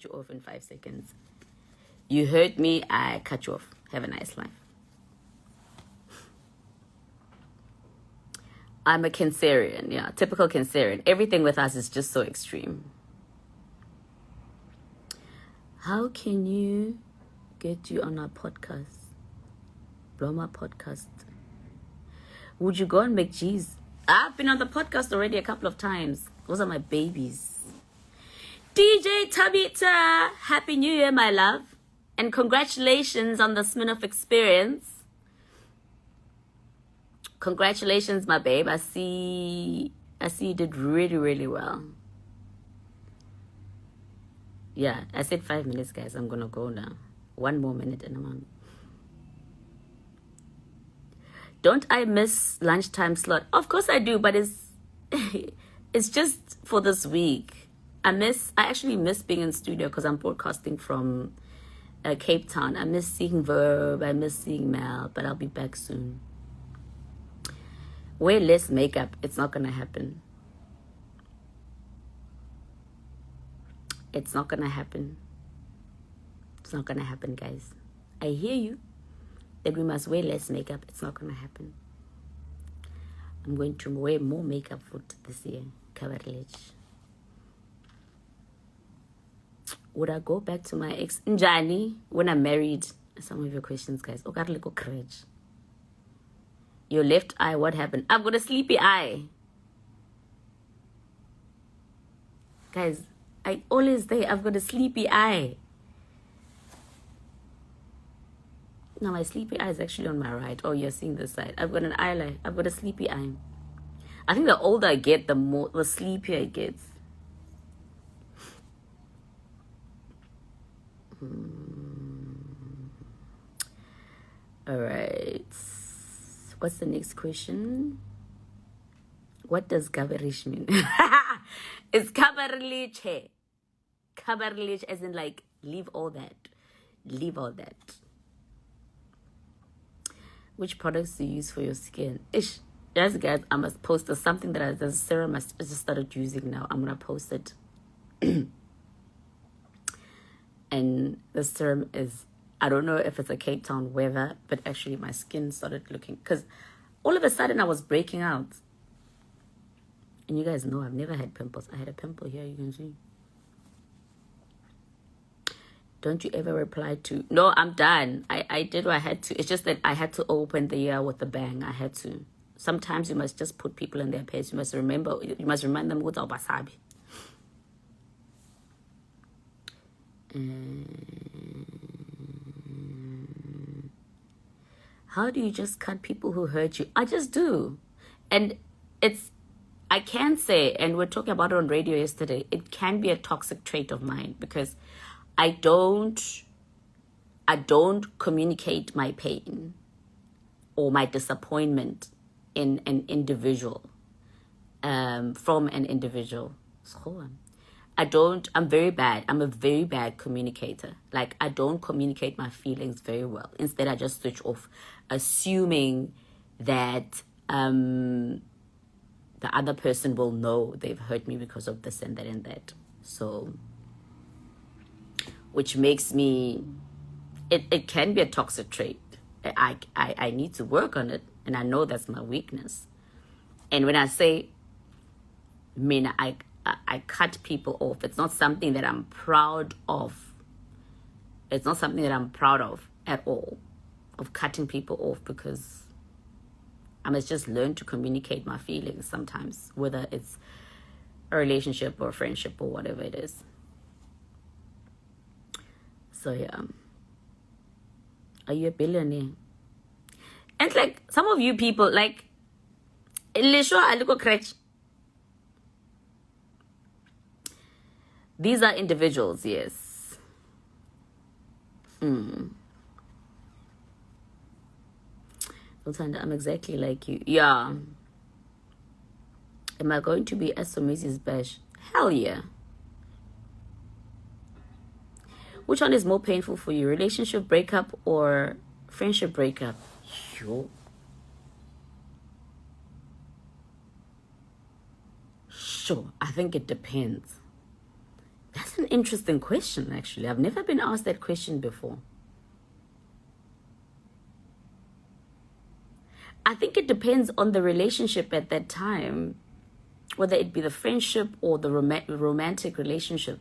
cut you off in 5 seconds. You heard me, I cut you off. Have a nice life. I'm a Cancerian, yeah, typical Cancerian. Everything with us is just so extreme. How can you get you on our podcast? Blow my podcast. Would you go and make cheese? I've been on the podcast already a couple of times. Those are my babies. DJ Tabita, Happy New Year, my love. And congratulations on the Smirnoff experience. Congratulations, my babe. I see you did really, really well. Yeah, I said 5 minutes, guys. I'm gonna go now. 1 more minute and I'm on. Don't I miss lunchtime slot? Of course I do, but it's just for this week. I actually miss being in studio because I'm broadcasting from Cape Town. I miss seeing Verb, I miss seeing Mel, but I'll be back soon. Wear less makeup. It's not gonna happen. It's not gonna happen. It's not gonna happen, guys. I hear you that we must wear less makeup. It's not gonna happen. I'm going to wear more makeup for this year. Coverage. Would I go back to my ex Njani when I'm married? Some of your questions, guys. Your left eye, what happened? I've got a sleepy eye. Guys, I always say I've got a sleepy eye. No, my sleepy eye is actually on my right. Oh, you're seeing this side. I've got an eyeliner. I've got a sleepy eye. I think the older I get, the sleepier it gets. All right. What's the next question? What does gabarish mean? It's kabarliche. Kabarliche as in like, leave all that. Leave all that. Which products do you use for your skin? Ish. Yes, guys, I must post something that the serum I just started using now. I'm going to post it. And the serum is, I don't know if it's a Cape Town weather, but actually my skin started looking, because all of a sudden I was breaking out. And you guys know I've never had pimples. I had a pimple here, you can see. Don't you ever reply to... No, I'm done. I did what I had to. It's just that I had to open the year with a bang. I had to. Sometimes you must just put people in their place. You must remind them what's our basabi. How do you just cut people who hurt you? I just do. And I can say, and we're talking about it on radio yesterday, it can be a toxic trait of mine because I don't communicate my pain or my disappointment in an individual, from an individual. I'm very bad. I'm a very bad communicator. Like, I don't communicate my feelings very well. Instead, I just switch off, assuming that the other person will know they've hurt me because of this and that and that. So, which makes me, it can be a toxic trait. I need to work on it, and I know that's my weakness. And when I say, I cut people off, it's not something that I'm proud of. It's not something that I'm proud of at all, of cutting people off, because I must just learn to communicate my feelings sometimes, whether it's a relationship or a friendship or whatever it is. So yeah. Are you a billionaire? And like, some of you people, like, these are individuals, yes. I'm exactly like you. Yeah. Am I going to be at Somizi's bash? Hell yeah. Which one is more painful for you? Relationship breakup or friendship breakup? Sure. I think it depends. That's an interesting question, actually. I've never been asked that question before. I think it depends on the relationship at that time, whether it be the friendship or the romantic relationship.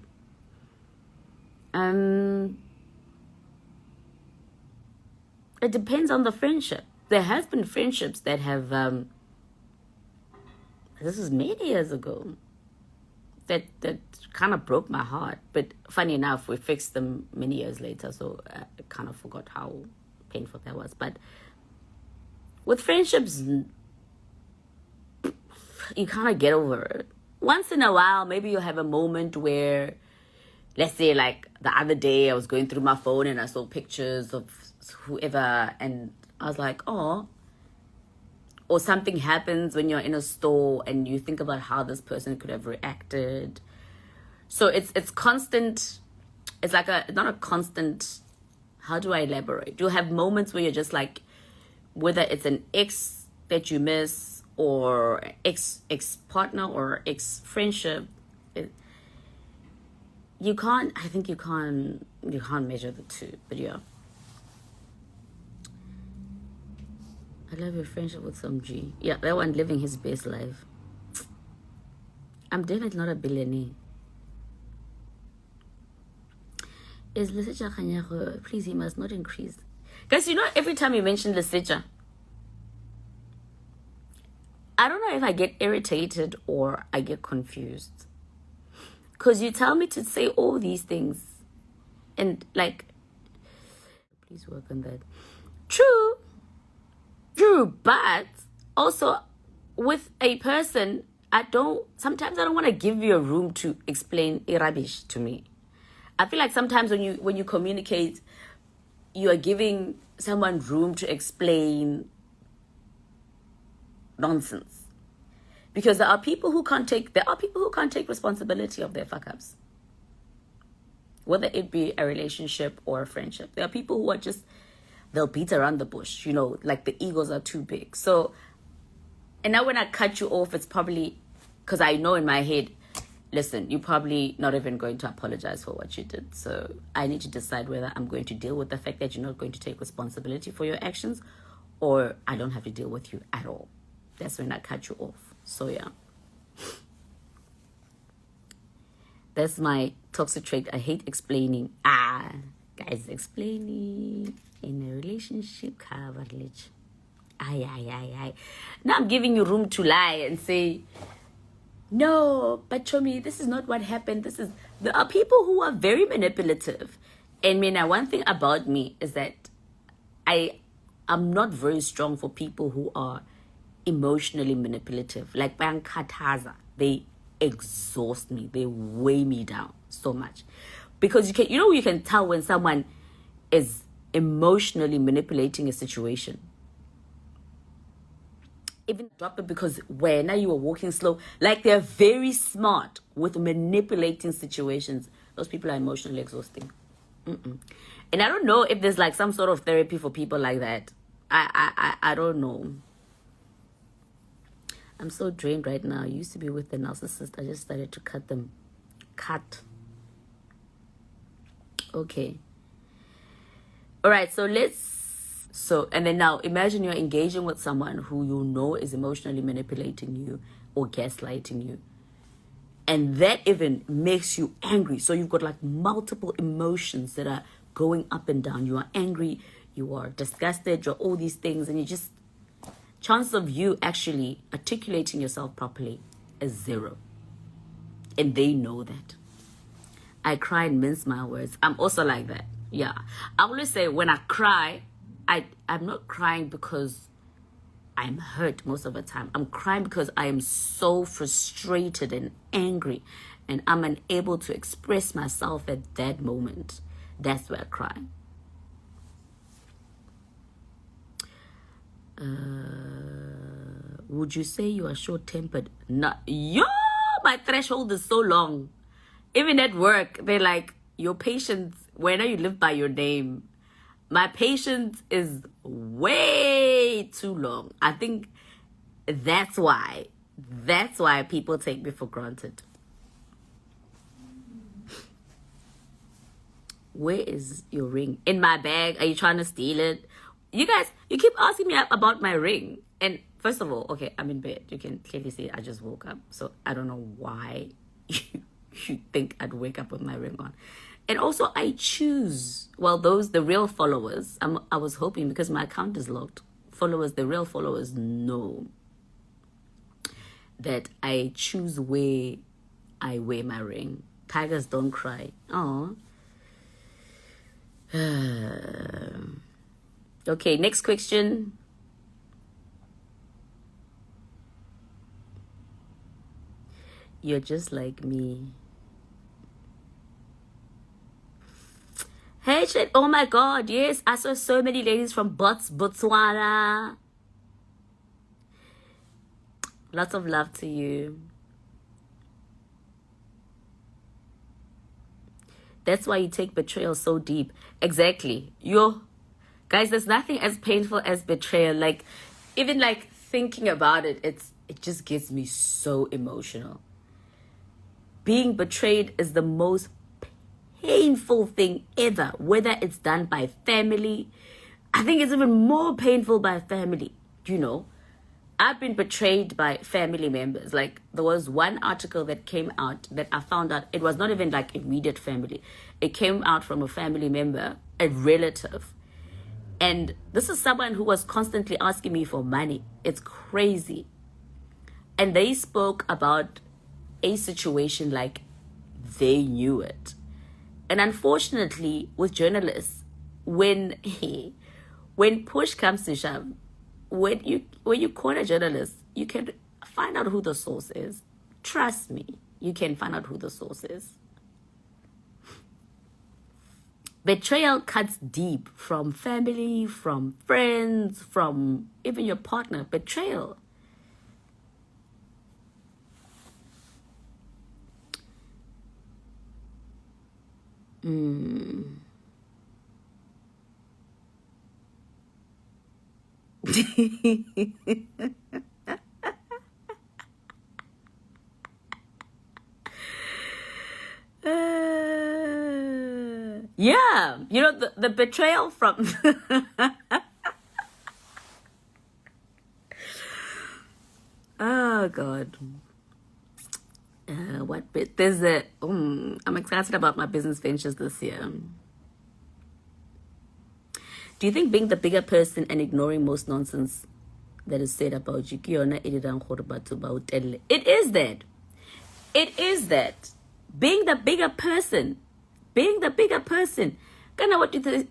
It depends on the friendship. There has been friendships that have, this was many years ago, that kind of broke my heart. But funny enough, we fixed them many years later, so I kind of forgot how painful that was. But with friendships, you kind of get over it. Once in a while, maybe you'll have a moment where, let's say like the other day, I was going through my phone and I saw pictures of whoever and I was like, oh. Or something happens when you're in a store and you think about how this person could have reacted. So it's constant. It's like not a constant. How do I elaborate? You'll have moments where you're just like, whether it's an ex that you miss or ex partner or ex friendship, you can't measure the two. But yeah, I love your friendship with some G. Yeah, that one living his best life. I'm definitely not a billionaire. Is Lerato Kganyago, please, he must not increase. Guys, you know, every time you mention Lerato, I don't know if I get irritated or I get confused. Because you tell me to say all these things. And like, please work on that. True, but also with a person, sometimes I don't want to give you a room to explain rubbish to me. I feel like sometimes when you communicate, you are giving someone room to explain nonsense. Because there are people who can't take responsibility of their fuck ups. Whether it be a relationship or a friendship. There are people who are just, they'll beat around the bush, you know, like the egos are too big. So, and now when I cut you off, it's probably because I know in my head, listen, you're probably not even going to apologize for what you did. So I need to decide whether I'm going to deal with the fact that you're not going to take responsibility for your actions, or I don't have to deal with you at all. That's when I cut you off. So yeah. That's my toxic trait. I hate explaining. Guys, explaining in a relationship coverage. Now I'm giving you room to lie and say, no, but Chomi, this is not what happened. There are people who are very manipulative. And one thing about me is that I'm not very strong for people who are emotionally manipulative. Like Bankataza, they exhaust me. They weigh me down so much. Because you can tell when someone is emotionally manipulating a situation. Even drop it because when you are walking slow, like they're very smart with manipulating situations. Those people are emotionally exhausting. And I don't know if there's like some sort of therapy for people like that. I don't know. I'm so drained right now. I used to be with the narcissist. I just started to cut them. Okay. All right, and then now imagine you're engaging with someone who you know is emotionally manipulating you or gaslighting you. And that even makes you angry. So you've got like multiple emotions that are going up and down. You are angry, you are disgusted, you're all these things, and chance of you actually articulating yourself properly is 0. And they know that. I cry and mince my words. I'm also like that. Yeah. I always say when I cry, I'm not crying because I'm hurt most of the time. I'm crying because I am so frustrated and angry and I'm unable to express myself at that moment. That's where I cry. Would you say you are short-tempered? No. My threshold is so long. Even at work, they're like, your patience, whenever you live by your name, my patience is way too long. I think that's why people take me for granted. Where is your ring? In my bag? Are you trying to steal it? You guys, you keep asking me about my ring. And first of all, okay, I'm in bed. You can clearly see I just woke up. So I don't know why you think I'd wake up with my ring on. And also I choose, well, the real followers, I was hoping, because my account is locked, the real followers know that I choose where I wear my ring. Tigers don't cry. Oh. Okay, next question. You're just like me. Hey, shit. Oh my God. Yes, I saw so many ladies from Botswana. Lots of love to you. That's why you take betrayal so deep. Exactly. Guys, there's nothing as painful as betrayal. Like, even like thinking about it, it just gets me so emotional. Being betrayed is the most painful thing ever, whether it's done by family. I think it's even more painful by family. You know, I've been betrayed by family members. Like, there was one article that came out that I found out it was not even like immediate family. It came out from a family member, a relative. And this is someone who was constantly asking me for money. It's crazy. And they spoke about a situation like they knew it. And unfortunately, with journalists, when push comes to shove, when you corner journalists, you can find out who the source is. Trust me, you can find out who the source is. Betrayal cuts deep, from family, from friends, from even your partner. Betrayal. Yeah, you know, the betrayal from oh God. What bit? There's I'm excited about my business ventures this year. Do you think being the bigger person and ignoring most nonsense that is said about you, it is that. It is that. Being the bigger person. Kind of what you think.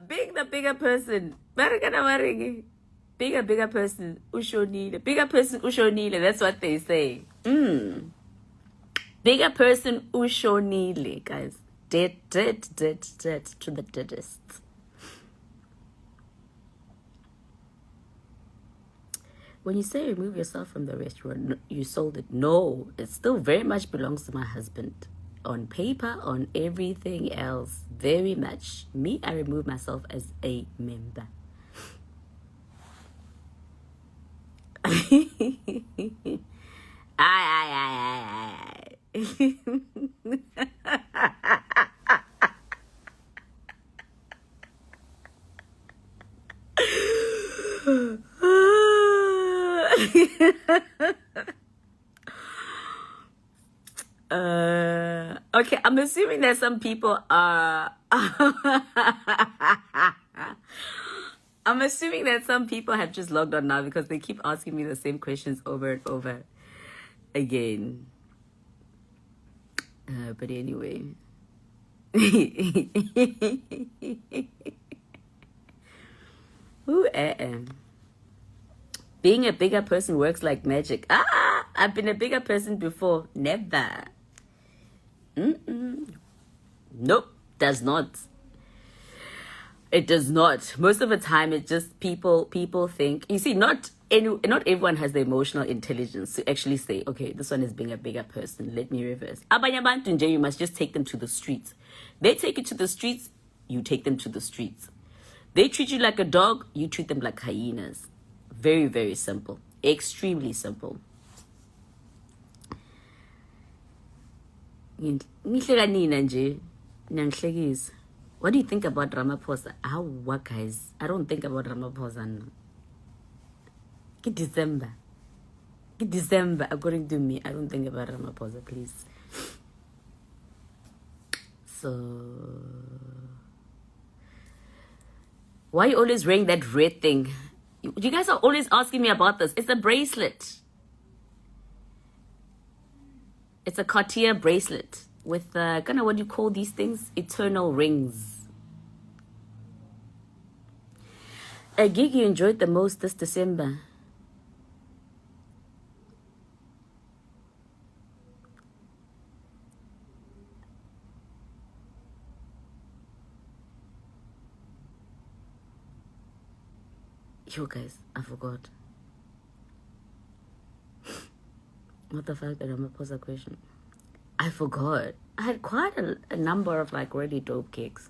Being the bigger person. Bigger person. Ushonile. Bigger person ushonile. That's what they say. Bigger person ushonile, guys. Dead to the deadest. When you say remove yourself from the restaurant, you sold it. No, it still very much belongs to my husband. On paper, on everything else, very much. Me, I remove myself as a member. Aye. Okay, I'm assuming that some people are I'm assuming that some people have just logged on now because they keep asking me the same questions over and over again. But anyway. Who am? Being a bigger person works like magic. I've been a bigger person before. Never. Nope, does not. It does not. Most of the time, it's just people think. You see, not everyone has the emotional intelligence to actually say, okay, this one is being a bigger person. Let me reverse. You must just take them to the streets. They take you to the streets, you take them to the streets. They treat you like a dog, you treat them like hyenas. Very, very simple. Extremely simple. Ngihleka nina nje. Niyangihlekisa. What do you think about Ramaphosa? What guys? I don't think about Ramaphosa. No. December, according to me, I don't think about Ramaphosa, please. So, why are you always wearing that red thing? You guys are always asking me about this. It's a bracelet. It's a Cartier bracelet with kind of what do you call these things? Eternal rings. A gig you enjoyed the most this December? Yo guys, I forgot. What the fuck did I pose a question? I forgot. I had quite a number of like really dope gigs.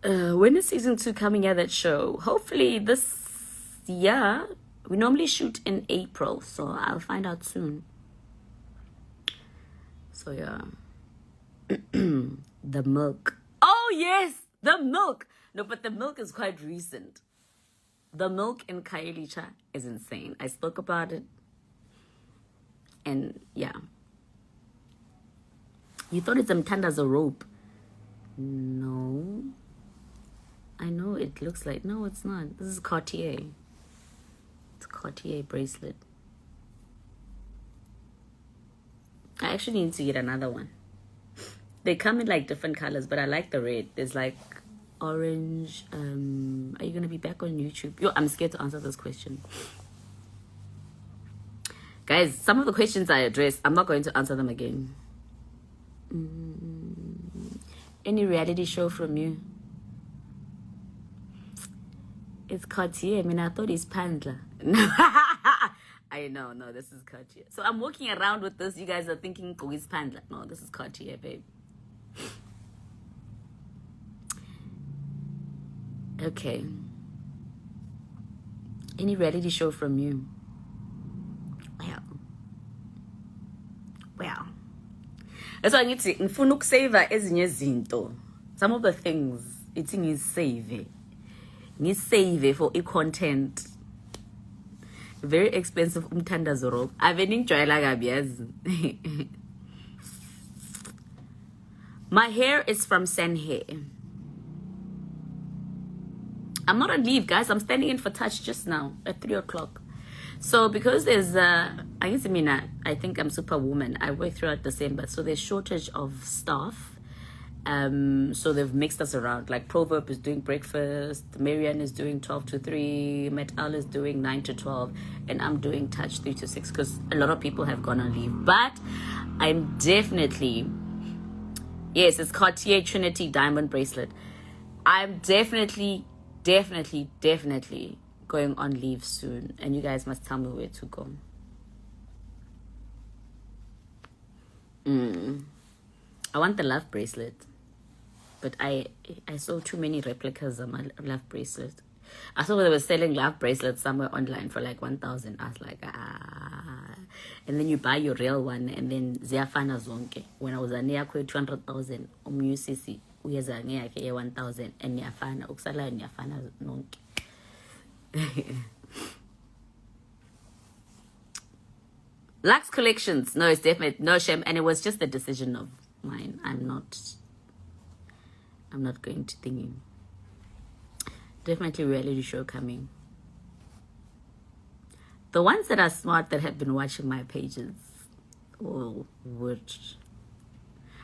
When is season 2 coming at that show? Hopefully this year. We normally shoot in April, so I'll find out soon. So yeah. The milk. Oh yes, the milk. No, but the milk is quite recent. The milk in Kailicha is insane. I spoke about it. And yeah. You thought it's Mtanda as a rope. No. I know it looks like, no, it's not. This is Cartier. It's a Cartier bracelet. I actually need to get another one. They come in like different colors, but I like the red. There's like orange. Are you gonna be back on YouTube? Yo, I'm scared to answer this question. Guys, some of the questions I addressed, I'm not going to answer them again. Any reality show from you? It's Cartier. I mean, I thought it's Pandla. I know, no, this is Cartier. So I'm walking around with this. You guys are thinking, oh, it's Pandla. No, this is Cartier, babe. Okay. Any reality show from you? Well. That's why I need to ngifuna ukusave ezinye izinto. Some of the things it's ngisave. Ngisave for content. Very expensive umthandazo rope. Ave ningijwayela kabi yazi. My hair is from Sen Hair. I'm not on leave, guys. I'm standing in for touch just now at 3 o'clock. So because there's I think I'm superwoman. I work throughout December, so there's shortage of staff. So they've mixed us around. Like Proverb is doing breakfast, Marianne is doing 12 to 3, Metal is doing 9 to 12, and I'm doing touch 3 to 6 because a lot of people have gone on leave. But I'm definitely, yes, it's Cartier Trinity diamond bracelet. I'm definitely going on leave soon, and you guys must tell me where to go. I want the love bracelet, but I saw too many replicas of my love bracelet. I saw they were selling love bracelets somewhere online for like 1,000. I was like, and then you buy your real one, and then ziyafana zonke. When I was a near 200,000 UCC, uyeza ngeke 1,000 and niyafana ukusala niyafana nonke. Lux Collections, no, it's definitely no shame, and it was just a decision of mine. I'm not going to thingy. Definitely reality show coming. The ones that are smart that have been watching my pages would.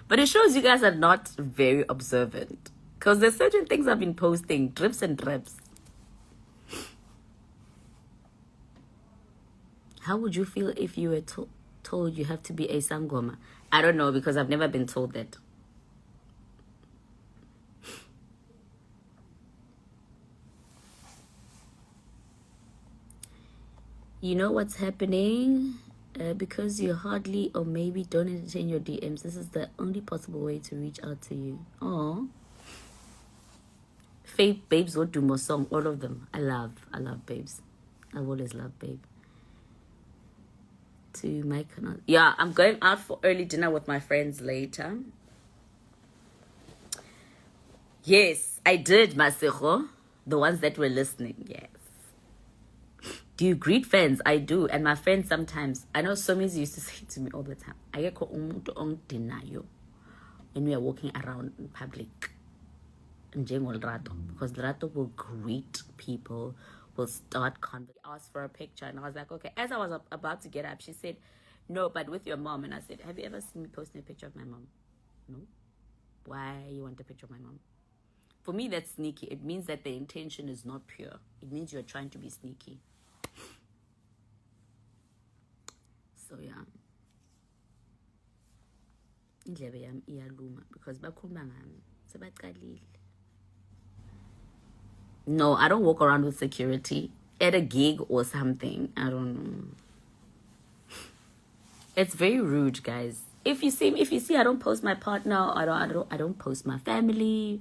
But it shows you guys are not very observant, because there's certain things I've been posting, drips and drips. How would you feel if you were told you have to be a sangoma? I don't know, because I've never been told that. You know what's happening? Because you hardly or maybe don't entertain your DMs, this is the only possible way to reach out to you. Oh, Faith, Babes, what do more song? All of them. I love Babes. I've always loved Babe. to my canal. Yeah, I'm going out for early dinner with my friends later. Yes, I did, Masiho. The ones that were listening, yes. Do you greet friends? I do. And my friends sometimes, I know Somis used to say to me all the time, ayekho umuntu ongidinayo when we are walking around in public. Lerato, because Lerato will greet people, will start conversation, ask for a picture, and I was like, okay. As I was about to get up, she said, no, but with your mom. And I said, have you ever seen me posting a picture of my mom? No. Why you want a picture of my mom? For me, that's sneaky. It means that the intention is not pure. It means you're trying to be sneaky. So yeah, indlebe yami iyaluma because bakhuluma ngami sebaqalile. No, I don't walk around with security at a gig or something. I don't know. It's very rude, guys. If you see I don't post my partner, I don't post my family.